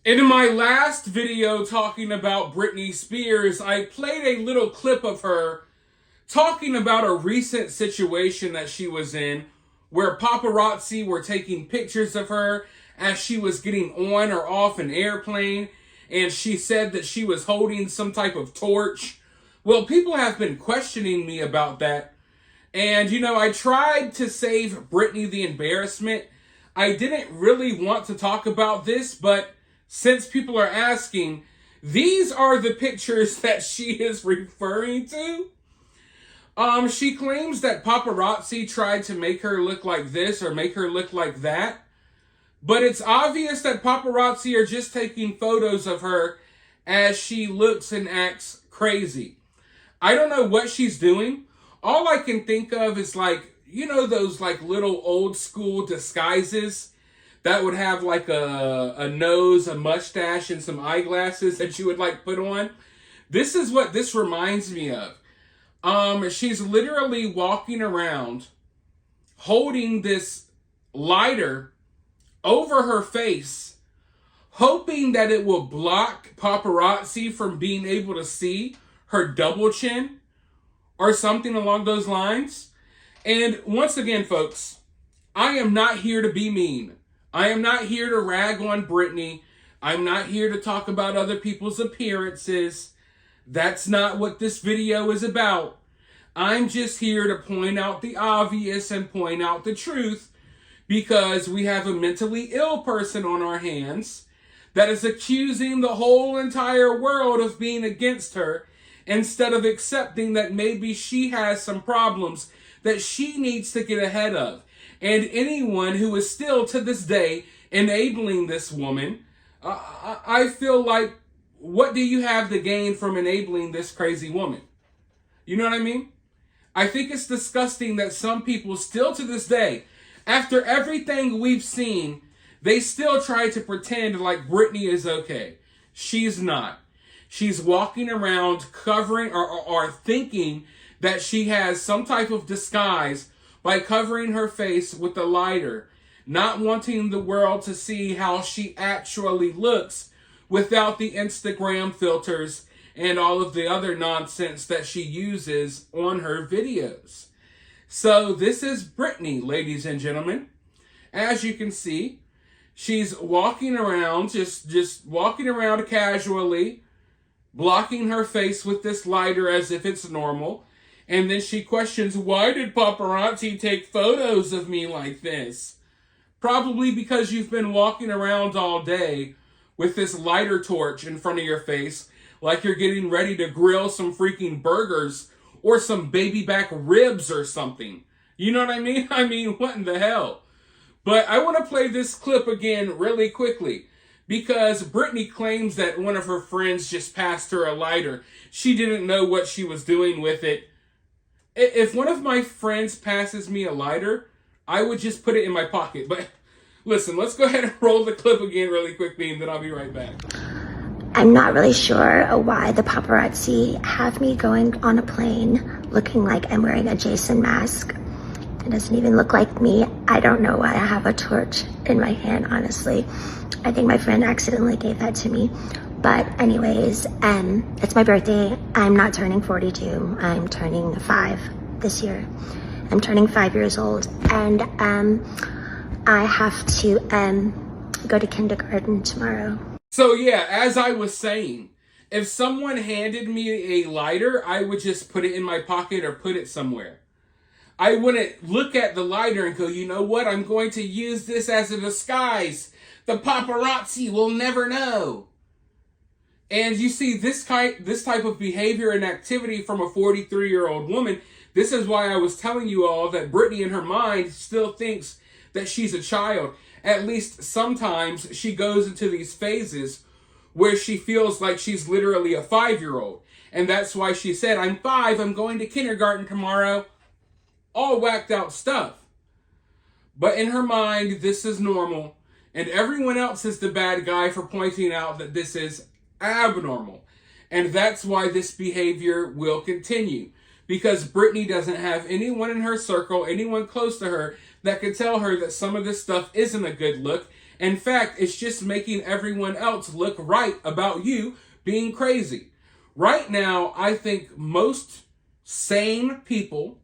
In my last video talking about Britney Spears, I played a little clip of her talking about a recent situation that she was in where paparazzi were taking pictures of her as she was getting on or off an airplane, and she said that she was holding some type of torch. Well, people have been questioning me about that, and I tried to save Britney the embarrassment. I didn't really want to talk about this, but since people are asking, these are the pictures that she is referring to. She claims that paparazzi tried to make her look like this or make her look like that. But it's obvious that paparazzi are just taking photos of her as she looks and acts crazy. I don't know what she's doing. All I can think of is those little old school disguises that would have a nose, a mustache, and some eyeglasses that you would put on. This is what this reminds me of. She's literally walking around holding this lighter over her face, hoping that it will block paparazzi from being able to see her double chin or something along those lines. And once again, folks, I am not here to be mean. I am not here to rag on Britney. I'm not here to talk about other people's appearances. That's not what this video is about. I'm just here to point out the obvious and point out the truth, because we have a mentally ill person on our hands that is accusing the whole entire world of being against her, instead of accepting that maybe she has some problems that she needs to get ahead of. And anyone who is still to this day enabling this woman, I feel like, what do you have to gain from enabling this crazy woman? You know what I mean? I think it's disgusting that some people still to this day, after everything we've seen, they still try to pretend like Britney is okay. She's not. She's walking around covering or thinking that she has some type of disguise by covering her face with a lighter, not wanting the world to see how she actually looks without the Instagram filters and all of the other nonsense that she uses on her videos. So this is Britney, ladies and gentlemen. As you can see, she's walking around, just walking around casually, blocking her face with this lighter as if it's normal. And then she questions, why did paparazzi take photos of me like this? Probably because you've been walking around all day with this lighter torch in front of your face like you're getting ready to grill some freaking burgers or some baby back ribs or something. You know what I mean? I mean, what in the hell? But I want to play this clip again really quickly, because Britney claims that one of her friends just passed her a lighter. She didn't know what she was doing with it. If one of my friends passes me a lighter, I would just put it in my pocket. But listen, let's go ahead and roll the clip again really quickly, and then I'll be right back. I'm not really sure why the paparazzi have me going on a plane looking like I'm wearing a Jason mask. It doesn't even look like me. I don't know why I have a torch in my hand, honestly. I think my friend accidentally gave that to me. But anyways, it's my birthday. I'm not turning 42. I'm turning 5 this year. I'm turning 5 years old. And I have to go to kindergarten tomorrow. So yeah, as I was saying, if someone handed me a lighter, I would just put it in my pocket or put it somewhere. I wouldn't look at the lighter and go, you know what, I'm going to use this as a disguise. The paparazzi will never know. And you see this type of behavior and activity from a 43-year-old woman. This is why I was telling you all that Britney in her mind still thinks that she's a child. At least sometimes she goes into these phases where she feels like she's literally a 5-year-old. And that's why she said, I'm 5, I'm going to kindergarten tomorrow. All whacked out stuff. But in her mind, this is normal. And everyone else is the bad guy for pointing out that this is abnormal. And that's why this behavior will continue. Because Britney doesn't have anyone in her circle, anyone close to her, that can tell her that some of this stuff isn't a good look In fact, it's just making everyone else look right about you being crazy. Right now, I think most sane people,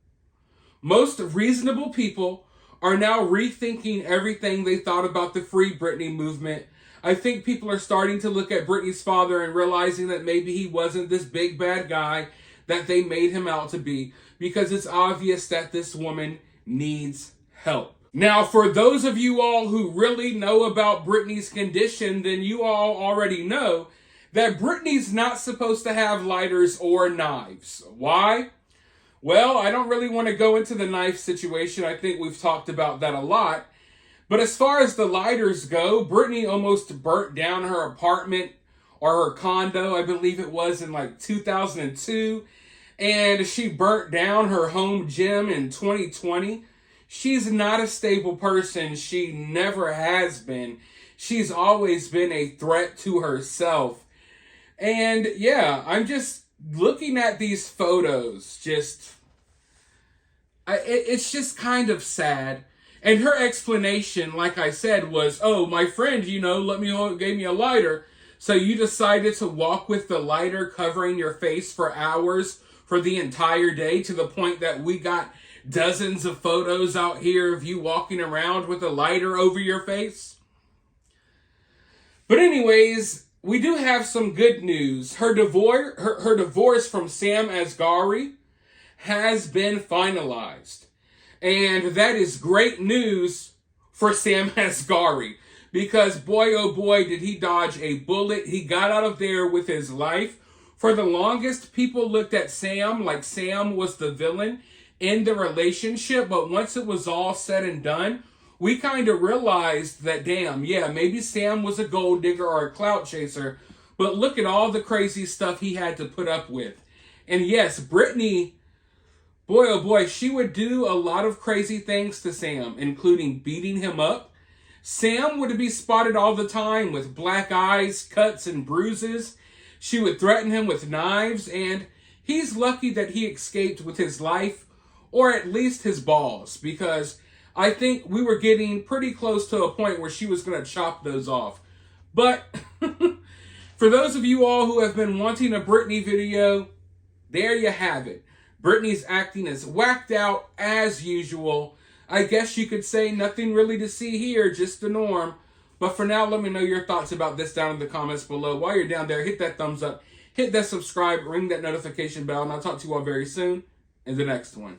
most reasonable people are now rethinking everything they thought about the Free Britney movement. I think people are starting to look at Britney's father and realizing that maybe he wasn't this big bad guy that they made him out to be, because it's obvious that this woman needs help. Now, for those of you all who really know about Britney's condition, then you all already know that Britney's not supposed to have lighters or knives. Why? Well, I don't really want to go into the knife situation. I think we've talked about that a lot. But as far as the lighters go, Britney almost burnt down her apartment or her condo, I believe it was, in like 2002. And she burnt down her home gym in 2020. She's not a stable person. She never has been. She's always been a threat to herself. And yeah, I'm just looking at these photos. It's just kind of sad. And her explanation, like I said, was, oh, my friend, gave me a lighter. So you decided to walk with the lighter covering your face for hours for the entire day, to the point that we got dozens of photos out here of you walking around with a lighter over your face. But anyways, we do have some good news. Her divorce from Sam Asghari has been finalized. And that is great news for Sam Asghari, because boy, oh boy, did he dodge a bullet. He got out of there with his life. For the longest, people looked at Sam like Sam was the villain in the relationship. But once it was all said and done, we kind of realized that, damn, yeah, maybe Sam was a gold digger or a clout chaser, but look at all the crazy stuff he had to put up with. And yes, Britney, boy, oh boy, she would do a lot of crazy things to Sam, including beating him up. Sam would be spotted all the time with black eyes, cuts, and bruises. She would threaten him with knives, and he's lucky that he escaped with his life, or at least his balls, because I think we were getting pretty close to a point where she was going to chop those off. But for those of you all who have been wanting a Britney video, there you have it. Britney's acting as whacked out as usual. I guess you could say nothing really to see here, just the norm. But for now, let me know your thoughts about this down in the comments below. While you're down there, hit that thumbs up, hit that subscribe, ring that notification bell, and I'll talk to you all very soon in the next one.